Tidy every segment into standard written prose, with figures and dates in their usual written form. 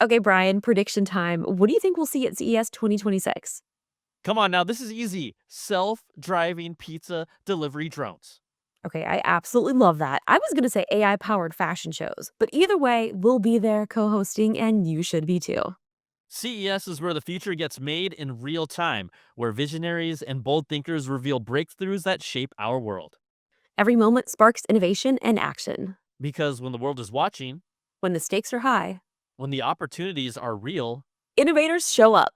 Okay, Brian, prediction time. What do you think we'll see at CES 2026? Come on now, this is easy. Self-driving pizza delivery drones. Okay, I absolutely love that. I was going to say AI powered fashion shows, but either way, we'll be there co hosting, and you should be too. CES is where the future gets made in real time, where visionaries and bold thinkers reveal breakthroughs that shape our world. Every moment sparks innovation and action. Because when the world is watching, When the stakes are high, when the opportunities are real, innovators show up.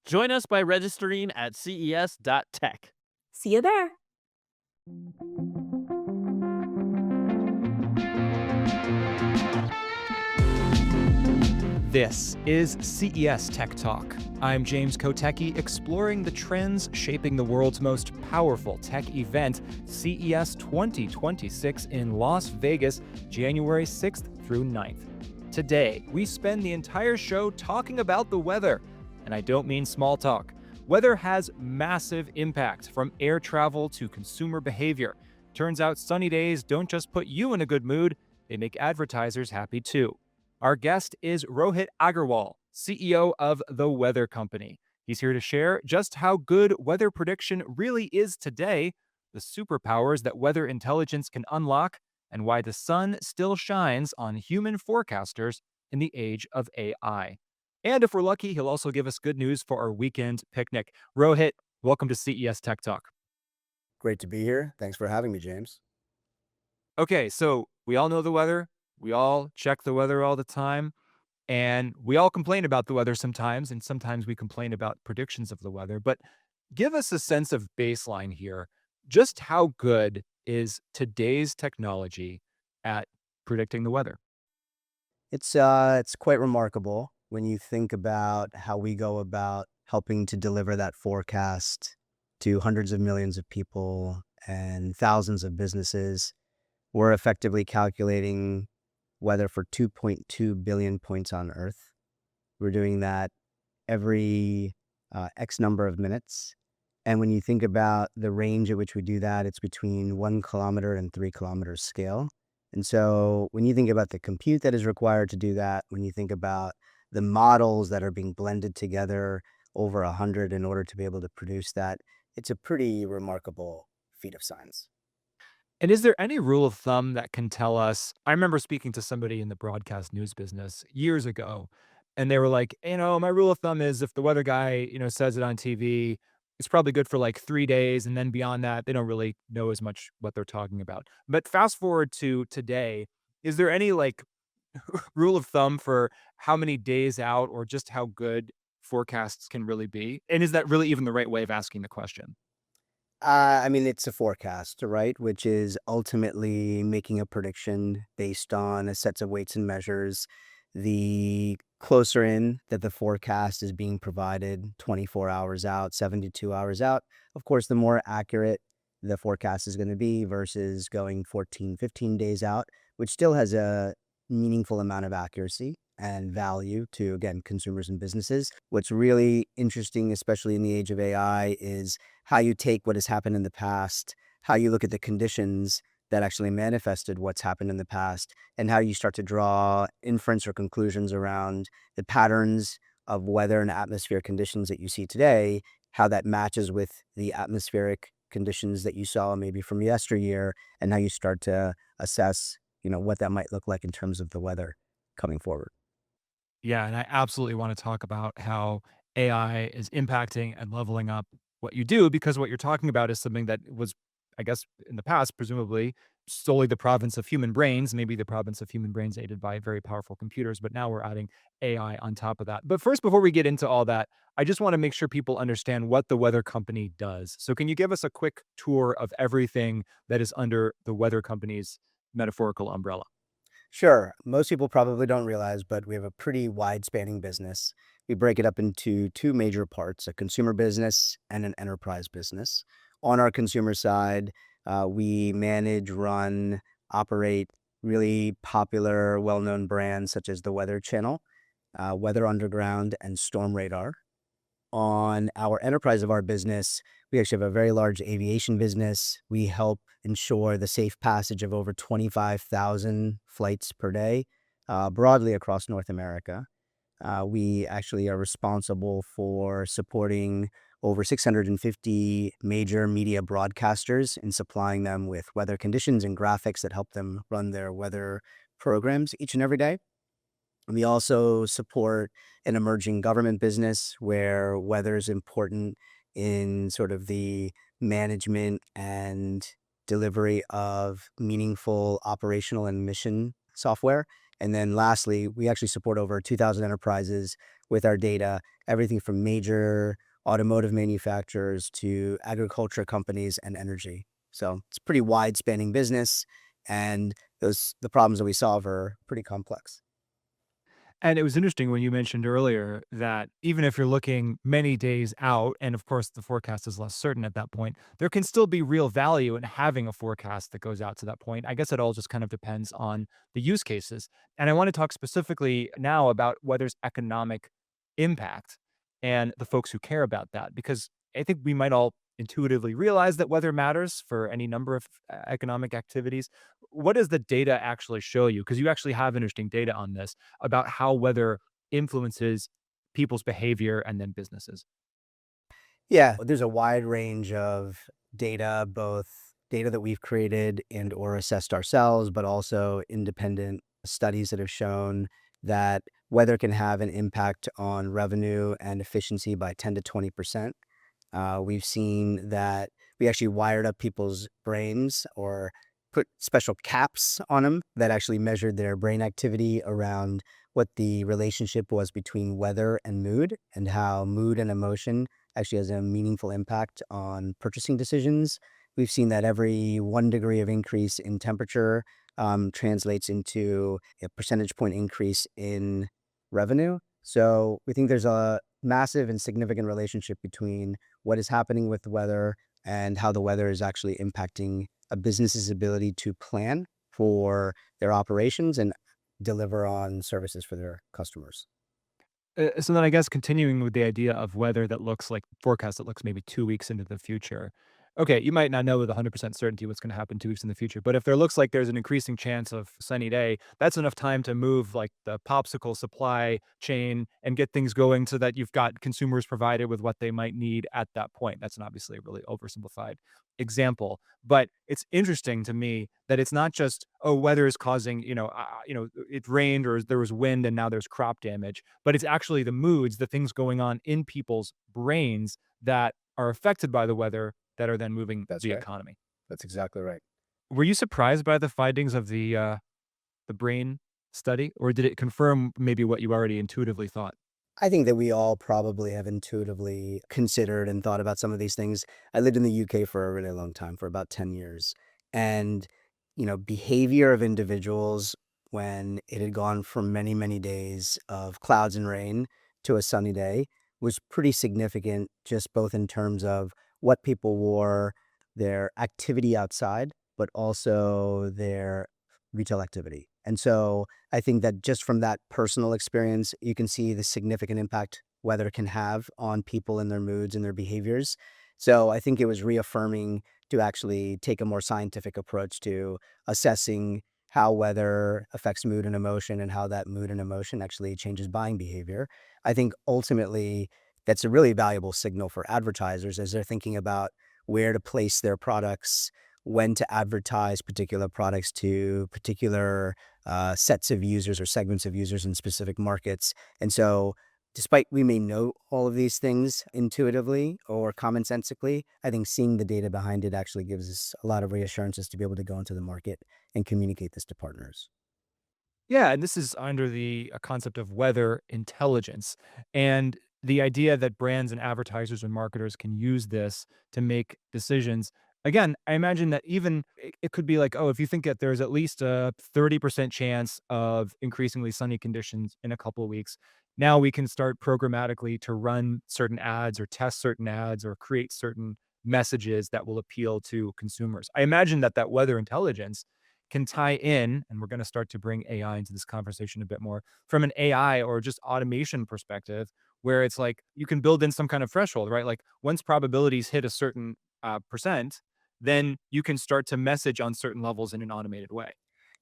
join us by registering at ces.tech. See you there. This is CES Tech Talk. I'm James Kotecki, exploring the trends shaping the world's most powerful tech event, CES 2026 in Las Vegas, January 6th through 9th. Today, we spend the entire show talking about the weather. And I don't mean small talk. Weather has massive impact, from air travel to consumer behavior. Turns out sunny days don't just put you in a good mood, they make advertisers happy too. Our guest is Rohit Agarwal, CEO of The Weather Company. He's here to share just how good weather prediction really is today, the superpowers that weather intelligence can unlock, and why the sun still shines on human forecasters in the age of AI. And if we're lucky, he'll also give us good news for our weekend picnic. Rohit, welcome to CES Tech Talk. Great to be here. Thanks for having me, James. Okay, so we all know the weather. We all check the weather all the time. And we all complain about the weather sometimes, and sometimes we complain about predictions of the weather. But give us a sense of baseline here. Just how good is today's technology at predicting the weather? It's quite remarkable when you think about how we go about helping to deliver that forecast to hundreds of millions of people and thousands of businesses. We're effectively calculating weather for 2.2 billion points on Earth. We're doing that every X number of minutes. And when you think about the range at which we do that, it's between 1 kilometer and 3 kilometers scale. And so when you think about the compute that is required to do that, when you think about the models that are being blended together over 100 in order to be able to produce that, it's a pretty remarkable feat of science. And is there any rule of thumb that can tell us? I remember speaking to somebody in the broadcast news business years ago, and they were like, my rule of thumb is if the weather guy, says it on TV, it's probably good for like 3 days. And then beyond that, they don't really know as much what they're talking about. But fast forward to today, is there any like rule of thumb for how many days out or just how good forecasts can really be? And is that really even the right way of asking the question? I mean, it's a forecast, right? Which is ultimately making a prediction based on a sets of weights and measures. The closer in that the forecast is being provided 24 hours out, 72 hours out, of course, the more accurate the forecast is going to be versus going 14, 15 days out, which still has a meaningful amount of accuracy and value to, again, consumers and businesses. What's really interesting, especially in the age of AI, is how you take what has happened in the past, how you look at the conditions that actually manifested what's happened in the past, and how you start to draw inference or conclusions around the patterns of weather and atmospheric conditions that you see today, how that matches with the atmospheric conditions that you saw maybe from yesteryear, and how you start to assess, what that might look like in terms of the weather coming forward. Yeah, and I absolutely want to talk about how AI is impacting and leveling up what you do, because what you're talking about is something that was, I guess, in the past, presumably solely the province of human brains, maybe the province of human brains aided by very powerful computers, but now we're adding AI on top of that. But first, before we get into all that, I just want to make sure people understand what the weather company does. So can you give us a quick tour of everything that is under the weather company's metaphorical umbrella? Sure. Most people probably don't realize, but we have a pretty wide spanning business. We break it up into two major parts: a consumer business and an enterprise business. On our consumer side, we manage, run, operate really popular, well known brands such as the Weather Channel, Weather Underground, and Storm Radar. On our enterprise of our business, we actually have a very large aviation business. We help ensure the safe passage of over 25,000 flights per day, broadly across North America. We actually are responsible for supporting over 650 major media broadcasters and supplying them with weather conditions and graphics that help them run their weather programs each and every day. We also support an emerging government business where weather is important in sort of the management and delivery of meaningful operational and mission software. And then lastly, we actually support over 2,000 enterprises with our data, everything from major automotive manufacturers to agriculture companies and energy. So it's a pretty wide spanning business, and the problems that we solve are pretty complex. And it was interesting when you mentioned earlier that even if you're looking many days out, and of course the forecast is less certain at that point, there can still be real value in having a forecast that goes out to that point. I guess it all just kind of depends on the use cases. And I want to talk specifically now about weather's economic impact and the folks who care about that, because I think we might all intuitively realize that weather matters for any number of economic activities. What does the data actually show you? Because you actually have interesting data on this about how weather influences people's behavior and then businesses. Yeah, there's a wide range of data, both data that we've created and or assessed ourselves, but also independent studies that have shown that weather can have an impact on revenue and efficiency by 10 to 20%. We've seen that we actually wired up people's brains or put special caps on them that actually measured their brain activity around what the relationship was between weather and mood, and how mood and emotion actually has a meaningful impact on purchasing decisions. We've seen that every 1 degree of increase in temperature translates into a percentage point increase in revenue. So we think there's a massive and significant relationship between what is happening with the weather and how the weather is actually impacting a business's ability to plan for their operations and deliver on services for their customers. So then I guess continuing with the idea of weather that looks like forecast that looks maybe 2 weeks into the future. Okay, you might not know with 100% certainty what's gonna happen 2 weeks in the future, but if there looks like there's an increasing chance of sunny day, that's enough time to move, like, the popsicle supply chain and get things going so that you've got consumers provided with what they might need at that point. That's an obviously a really oversimplified example, but it's interesting to me that it's not just, "Oh, weather is causing," it rained or there was wind and now there's crop damage, but it's actually the moods, the things going on in people's brains that are affected by the weather that are then moving That's the right. economy. That's exactly right. Were you surprised by the findings of the brain study, or did it confirm maybe what you already intuitively thought? I think that we all probably have intuitively considered and thought about some of these things. I lived in the UK for a really long time, for about 10 years. And, behavior of individuals when it had gone from many, many days of clouds and rain to a sunny day was pretty significant, just both in terms of what people wore, their activity outside, but also their retail activity. And so I think that just from that personal experience, you can see the significant impact weather can have on people and their moods and their behaviors. So I think it was reaffirming to actually take a more scientific approach to assessing how weather affects mood and emotion and how that mood and emotion actually changes buying behavior. I think ultimately that's a really valuable signal for advertisers as they're thinking about where to place their products, when to advertise particular products to particular sets of users or segments of users in specific markets. And so, despite we may know all of these things intuitively or commonsensically, I think seeing the data behind it actually gives us a lot of reassurances to be able to go into the market and communicate this to partners. Yeah, and this is under the concept of weather intelligence, and the idea that brands and advertisers and marketers can use this to make decisions. Again, I imagine that even it could be like, oh, if you think that there's at least a 30% chance of increasingly sunny conditions in a couple of weeks, now we can start programmatically to run certain ads or test certain ads or create certain messages that will appeal to consumers. I imagine that that weather intelligence can tie in, and we're going to start to bring AI into this conversation a bit more from an AI or just automation perspective, where it's like you can build in some kind of threshold, right? Like once probabilities hit a certain percent, then you can start to message on certain levels in an automated way.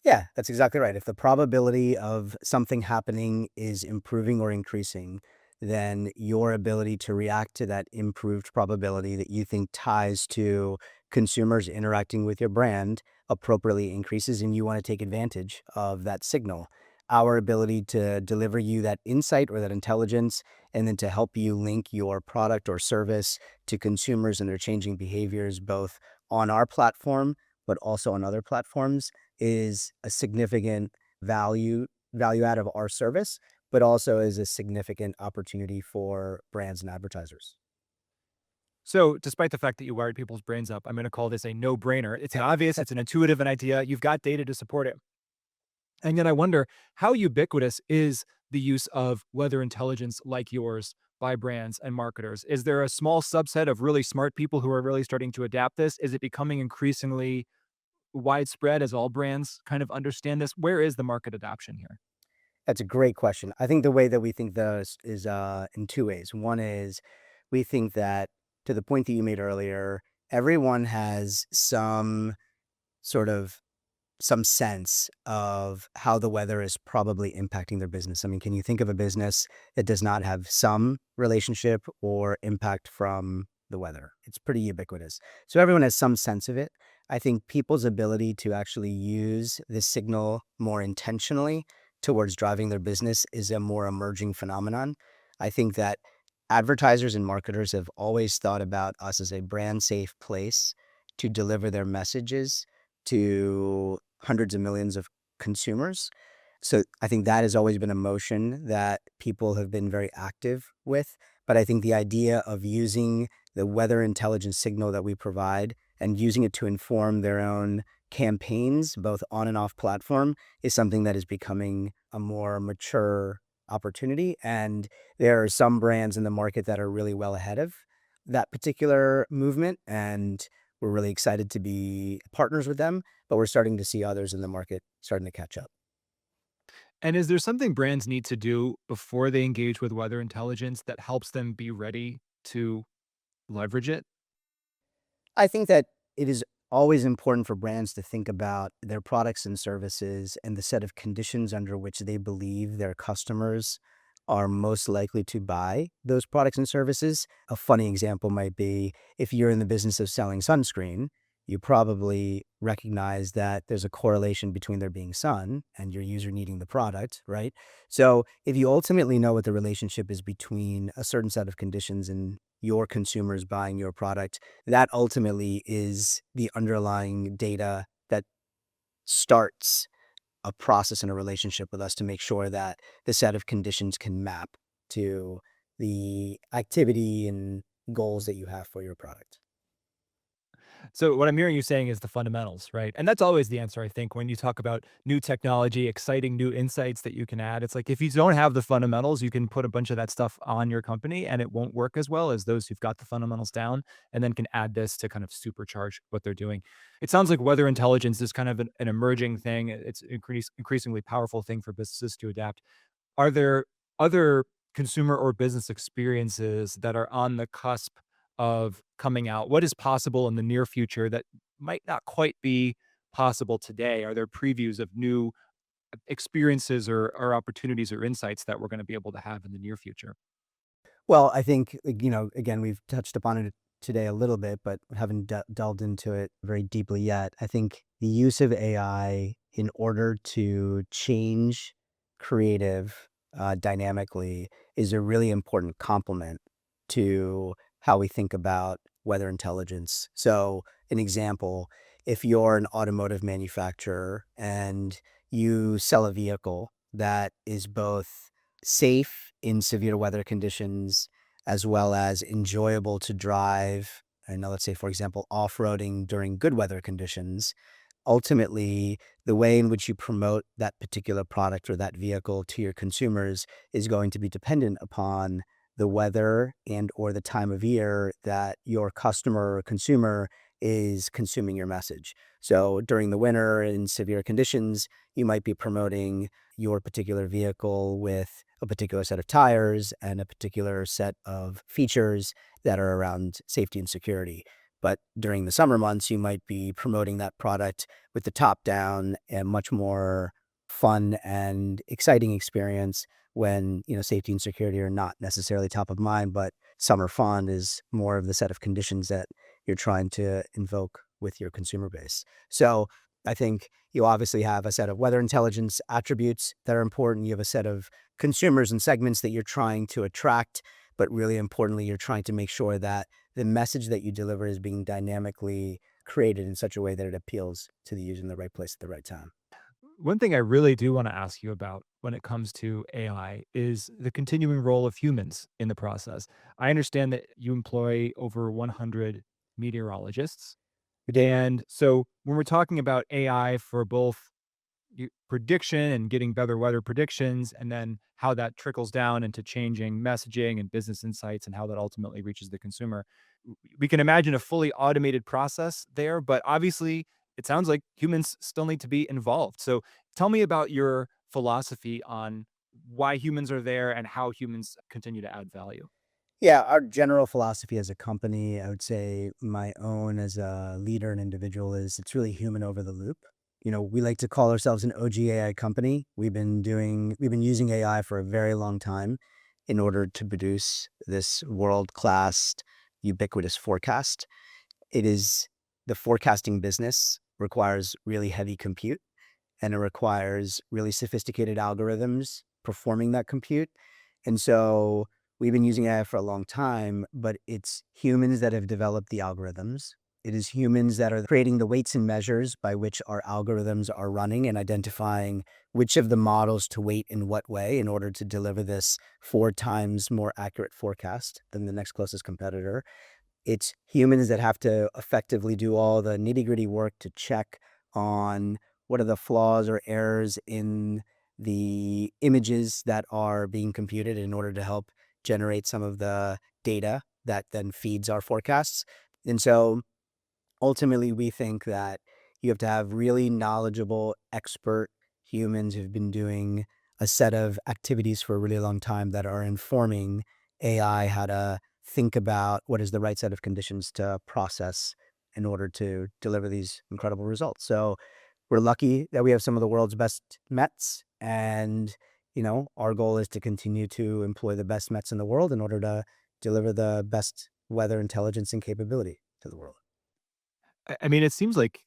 Yeah, that's exactly right. If the probability of something happening is improving or increasing, then your ability to react to that improved probability that you think ties to consumers interacting with your brand appropriately increases, and you want to take advantage of that signal. Our ability to deliver you that insight or that intelligence, and then to help you link your product or service to consumers and their changing behaviors, both on our platform, but also on other platforms is a significant value add of our service, but also is a significant opportunity for brands and advertisers. So, despite the fact that you wired people's brains up, I'm going to call this a no-brainer. It's obvious, it's an intuitive an idea. You've got data to support it. And yet I wonder, how ubiquitous is the use of weather intelligence like yours by brands and marketers? Is there a small subset of really smart people who are really starting to adapt this? Is it becoming increasingly widespread as all brands kind of understand this? Where is the market adoption here? That's a great question. I think the way that we think this is in two ways. One is we think that, to the point that you made earlier, everyone has sort of some sense of how the weather is probably impacting their business. I mean, can you think of a business that does not have some relationship or impact from the weather? It's pretty ubiquitous. So everyone has some sense of it. I think people's ability to actually use this signal more intentionally towards driving their business is a more emerging phenomenon. I think that advertisers and marketers have always thought about us as a brand safe place to deliver their messages to hundreds of millions of consumers. So I think that has always been a motion that people have been very active with. But I think the idea of using the weather intelligence signal that we provide and using it to inform their own campaigns, both on and off platform, is something that is becoming a more mature opportunity. And there are some brands in the market that are really well ahead of that particular movement. And we're really excited to be partners with them, but we're starting to see others in the market starting to catch up. And is there something brands need to do before they engage with weather intelligence that helps them be ready to leverage it? I think that it is always important for brands to think about their products and services and the set of conditions under which they believe their customers are most likely to buy those products and services. A funny example might be if you're in the business of selling sunscreen, you probably recognize that there's a correlation between there being sun and your user needing the product, right? So if you ultimately know what the relationship is between a certain set of conditions and your consumers buying your product, that ultimately is the underlying data that starts a process and a relationship with us to make sure that the set of conditions can map to the activity and goals that you have for your product. So what I'm hearing you saying is the fundamentals, right? And that's always the answer, I think, when you talk about new technology, exciting new insights that you can add. It's like if you don't have the fundamentals, you can put a bunch of that stuff on your company and it won't work as well as those who've got the fundamentals down and then can add this to kind of supercharge what they're doing. It sounds like weather intelligence is kind of an emerging thing. It's increasingly powerful thing for businesses to adapt. Are there other consumer or business experiences that are on the cusp of coming out? What is possible in the near future that might not quite be possible today? Are there previews of new experiences or opportunities or insights that we're gonna be able to have in the near future? Well, I think, again, we've touched upon it today a little bit, but haven't delved into it very deeply yet. I think the use of AI in order to change creative dynamically is a really important complement to how we think about weather intelligence. So, an example, if you're an automotive manufacturer and you sell a vehicle that is both safe in severe weather conditions as well as enjoyable to drive. I know, let's say, for example, off-roading during good weather conditions. Ultimately, the way in which you promote that particular product or that vehicle to your consumers is going to be dependent upon the weather and or the time of year that your customer or consumer is consuming your message. So during the winter in severe conditions, you might be promoting your particular vehicle with a particular set of tires and a particular set of features that are around safety and security. But during the summer months, you might be promoting that product with the top down and much more fun and exciting experience when, safety and security are not necessarily top of mind, but summer fun is more of the set of conditions that you're trying to invoke with your consumer base. So I think you obviously have a set of weather intelligence attributes that are important. You have a set of consumers and segments that you're trying to attract, but really importantly, you're trying to make sure that the message that you deliver is being dynamically created in such a way that it appeals to the user in the right place at the right time. One thing I really do want to ask you about when it comes to AI is the continuing role of humans in the process. I understand that you employ over 100 meteorologists. We do. And so when we're talking about AI for both prediction and getting better weather predictions, and then how that trickles down into changing messaging and business insights and how that ultimately reaches the consumer, we can imagine a fully automated process there, but obviously it sounds like humans still need to be involved. So tell me about your philosophy on why humans are there and how humans continue to add value. Yeah, our general philosophy as a company, I would say my own as a leader and individual is it's really human over the loop. We like to call ourselves an OG AI company. We've been using AI for a very long time in order to produce this world-class ubiquitous forecast. It is the forecasting business requires really heavy compute and it requires really sophisticated algorithms performing that compute. And so we've been using AI for a long time, but it's humans that have developed the algorithms. It is humans that are creating the weights and measures by which our algorithms are running and identifying which of the models to weight in what way in order to deliver this 4 times more accurate forecast than the next closest competitor. It's humans that have to effectively do all the nitty-gritty work to check on what are the flaws or errors in the images that are being computed in order to help generate some of the data that then feeds our forecasts. And so ultimately, we think that you have to have really knowledgeable, expert humans who've been doing a set of activities for a really long time that are informing AI how to think about what is the right set of conditions to process in order to deliver these incredible results. So we're lucky that we have some of the world's best Mets, and our goal is to continue to employ the best Mets in the world in order to deliver the best weather intelligence and capability to the world. I mean, it seems like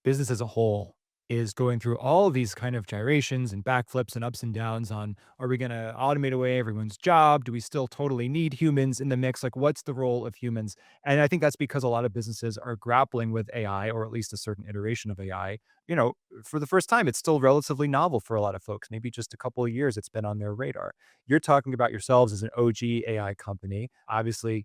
business as a whole is going through all these kind of gyrations and backflips and ups and downs on, are we going to automate away everyone's job? Do we still totally need humans in the mix? Like, what's the role of humans? And I think that's because a lot of businesses are grappling with AI, or at least a certain iteration of AI. You know, for the first time, it's still relatively novel for a lot of folks. Maybe just a couple of years it's been on their radar. You're talking about yourselves as an OG AI company, obviously,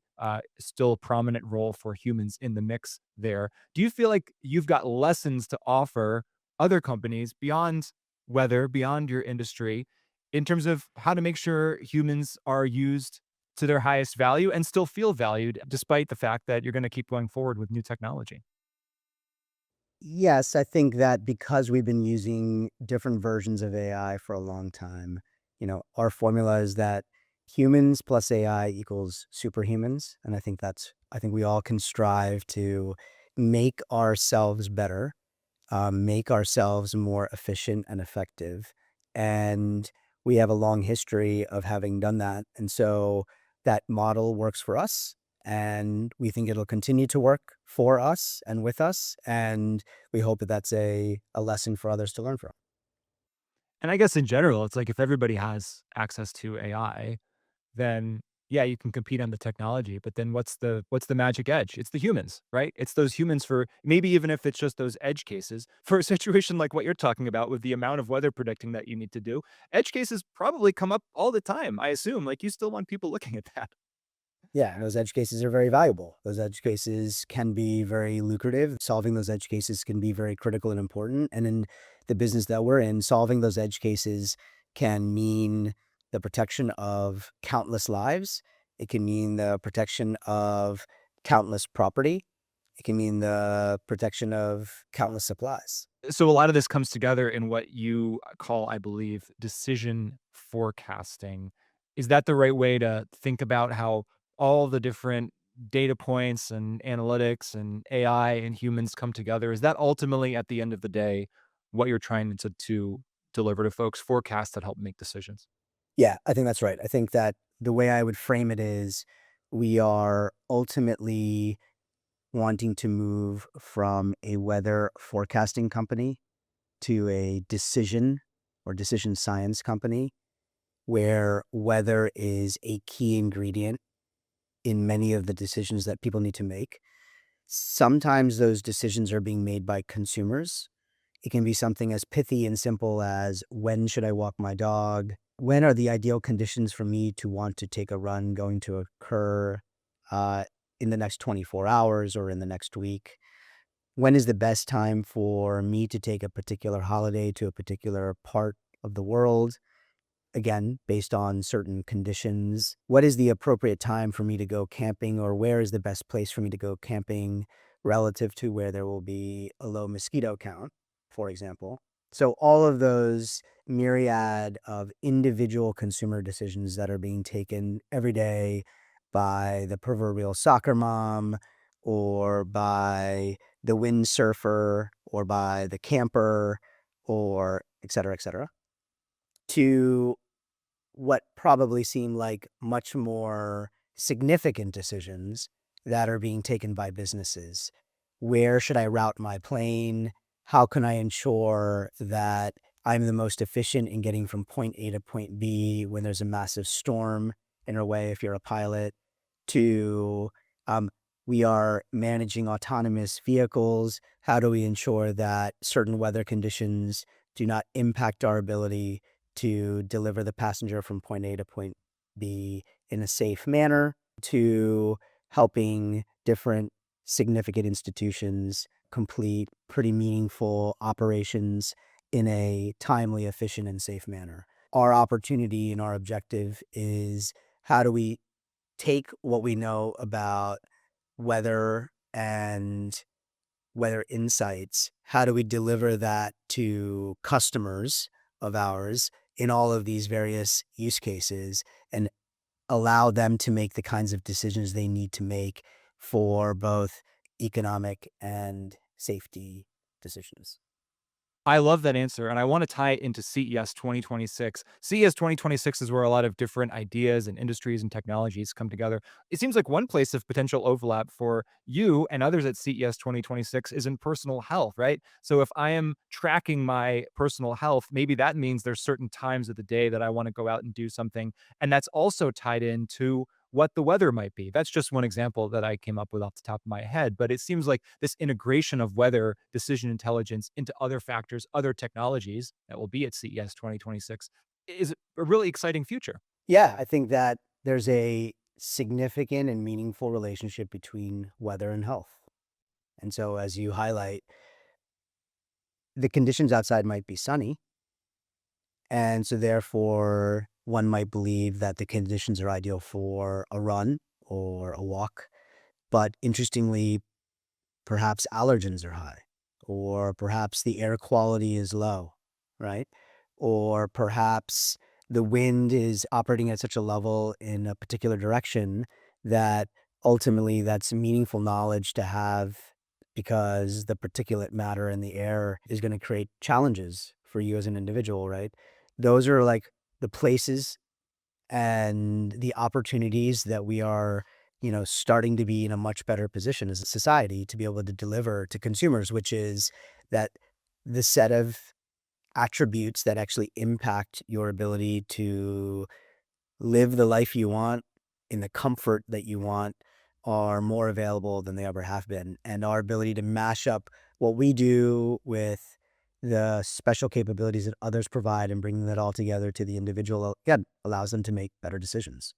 still a prominent role for humans in the mix there. Do you feel like you've got lessons to offer other companies beyond weather, beyond your industry, in terms of how to make sure humans are used to their highest value and still feel valued despite the fact that you're going to keep going forward with new technology? Yes, I think that because we've been using different versions of AI for a long time, our formula is that humans plus AI equals superhumans. And I think we all can strive to make ourselves better, make ourselves more efficient and effective. And we have a long history of having done that. And so that model works for us. And we think it'll continue to work for us and with us. And we hope that that's a lesson for others to learn from. And I guess in general, it's like if everybody has access to AI, then yeah, you can compete on the technology, but then what's the magic edge? It's the humans, right? It's those humans, for maybe even if it's just those edge cases for a situation like what you're talking about with the amount of weather predicting that you need to do. Edge cases probably come up all the time, I assume. Like, you still want people looking at that. Yeah, and those edge cases are very valuable. Those edge cases can be very lucrative. Solving those edge cases can be very critical and important. And in the business that we're in, solving those edge cases can mean the protection of countless lives. It can mean the protection of countless property. It can mean the protection of countless supplies. So a lot of this comes together in what you call, I believe, decision forecasting. Is that the right way to think about how all the different data points and analytics and AI and humans come together? Is that ultimately at the end of the day what you're trying to deliver to folks, forecasts that help make decisions? Yeah, I think that's right. I think that the way I would frame it is we are ultimately wanting to move from a weather forecasting company to a decision science company where weather is a key ingredient in many of the decisions that people need to make. Sometimes those decisions are being made by consumers. It can be something as pithy and simple as when should I walk my dog? When are the ideal conditions for me to want to take a run going to occur uh, in the next 24 hours or in the next week? When is the best time for me to take a particular holiday to a particular part of the world? Again, based on certain conditions. What is the appropriate time for me to go camping, or where is the best place for me to go camping relative to where there will be a low mosquito count, for example? So, all of those myriad of individual consumer decisions that are being taken every day by the proverbial soccer mom, or by the windsurfer, or by the camper, or et cetera, to what probably seem like much more significant decisions that are being taken by businesses. Where should I route my plane? How can I ensure that I'm the most efficient in getting from point A to point B when there's a massive storm in a way if you're a pilot? To um, we are managing autonomous vehicles. How do we ensure that certain weather conditions do not impact our ability to deliver the passenger from point A to point B in a safe manner? To helping different significant institutions complete pretty meaningful operations in a timely, efficient, and safe manner. Our opportunity and our objective is how do we take what we know about weather and weather insights, how do we deliver that to customers of ours in all of these various use cases and allow them to make the kinds of decisions they need to make for both economic and safety decisions? I love that answer, and I wanna tie it into CES 2026. CES 2026 is where a lot of different ideas and industries and technologies come together. It seems like one place of potential overlap for you and others at CES 2026 is in personal health, right? So if I am tracking my personal health, maybe that means there's certain times of the day that I wanna go out and do something, and that's also tied into what the weather might be. That's just one example that I came up with off the top of my head, but it seems like this integration of weather decision intelligence into other factors, other technologies that will be at CES 2026 is a really exciting future. Yeah, I think that there's a significant and meaningful relationship between weather and health. And so, as you highlight, the conditions outside might be sunny. And so, therefore, one might believe that the conditions are ideal for a run or a walk. But interestingly, perhaps allergens are high, or perhaps the air quality is low, right? Or perhaps the wind is operating at such a level in a particular direction that ultimately that's meaningful knowledge to have because the particulate matter in the air is going to create challenges for you as an individual, right? Those are like the places and the opportunities that we are, starting to be in a much better position as a society to be able to deliver to consumers, which is that the set of attributes that actually impact your ability to live the life you want in the comfort that you want are more available than they ever have been. And our ability to mash up what we do with the special capabilities that others provide and bringing that all together to the individual, again, allows them to make better decisions.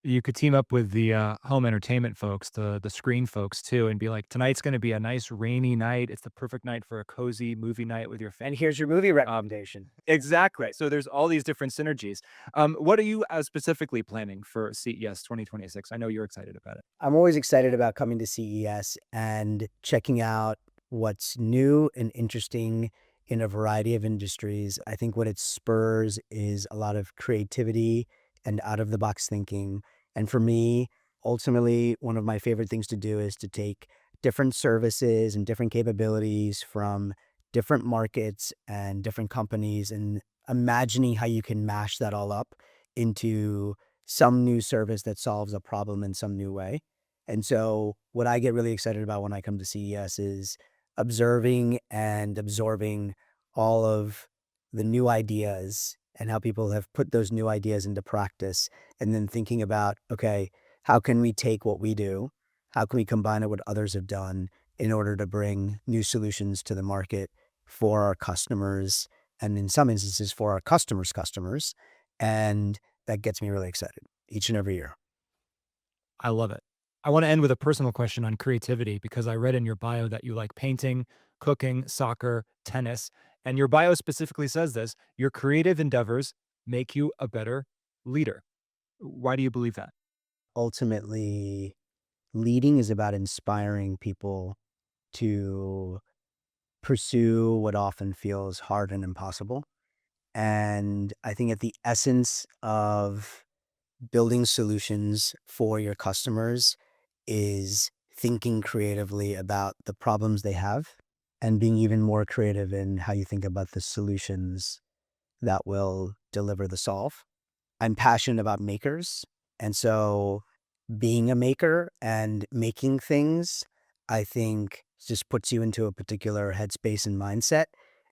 You could team up with the, home entertainment folks, the screen folks too, and be like, "Tonight's gonna be a nice rainy night. It's the perfect night for a cozy movie night with your And family." here's your movie Um, recommendation. exactly. So there's all these different synergies. What are you, specifically planning for CES 2026? I know you're excited about it. I'm always excited about coming to CES and checking out what's new and interesting in a variety of industries. I think what it spurs is a lot of creativity and out of the box thinking. And for me, Ultimately, one of my favorite things to do is to take different services and different capabilities from different markets and different companies and imagining how you can mash that all up into some new service that solves a problem in some new way. And so, what I get really excited about when I come to CES is observing and absorbing all of the new ideas and how people have put those new ideas into practice, and then thinking about, okay, how can we take what we do? How can we combine it with what others have done in order to bring new solutions to the market for our customers and in some instances for our customers' customers? And that gets me really excited each and every year. I love it. I want to end with a personal question on creativity because I read in your bio that you like painting, cooking, soccer, tennis, and your bio specifically says this: your creative endeavors make you a better leader. Why do you believe that? Ultimately, leading is about inspiring people to pursue what often feels hard and impossible. And I think at the essence of building solutions for your customers is thinking creatively about the problems they have and being even more creative in how you think about the solutions that will deliver the solve. I'm passionate about makers. And so being a maker and making things, I think just puts you into a particular headspace and mindset.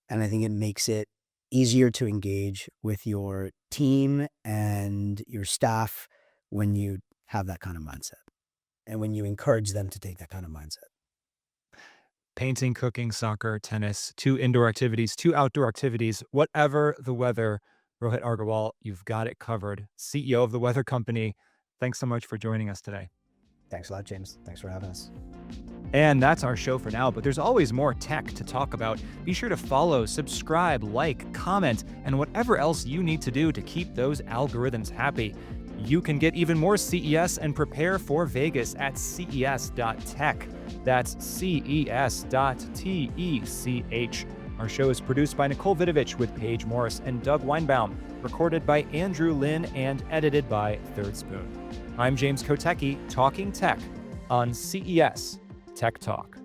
And I think it makes it easier to engage with your team and your staff when you have that kind of mindset and when you encourage them to take that kind of mindset. Painting, cooking, soccer, tennis, 2 indoor activities, 2 outdoor activities, whatever the weather. Rohit Agarwal, you've got it covered. CEO of the Weather Company. Thanks so much for joining us today. Thanks a lot, James. Thanks for having us. And that's our show for now, but there's always more tech to talk about. Be sure to follow, subscribe, like, comment, and whatever else you need to do to keep those algorithms happy. You can get even more CES and prepare for Vegas at ces.tech. That's ces.tech. Our show is produced by Nicole Vidovich with Paige Morris and Doug Weinbaum, recorded by Andrew Lynn, and edited by Third Spoon. I'm James Kotecki, talking tech on CES Tech Talk.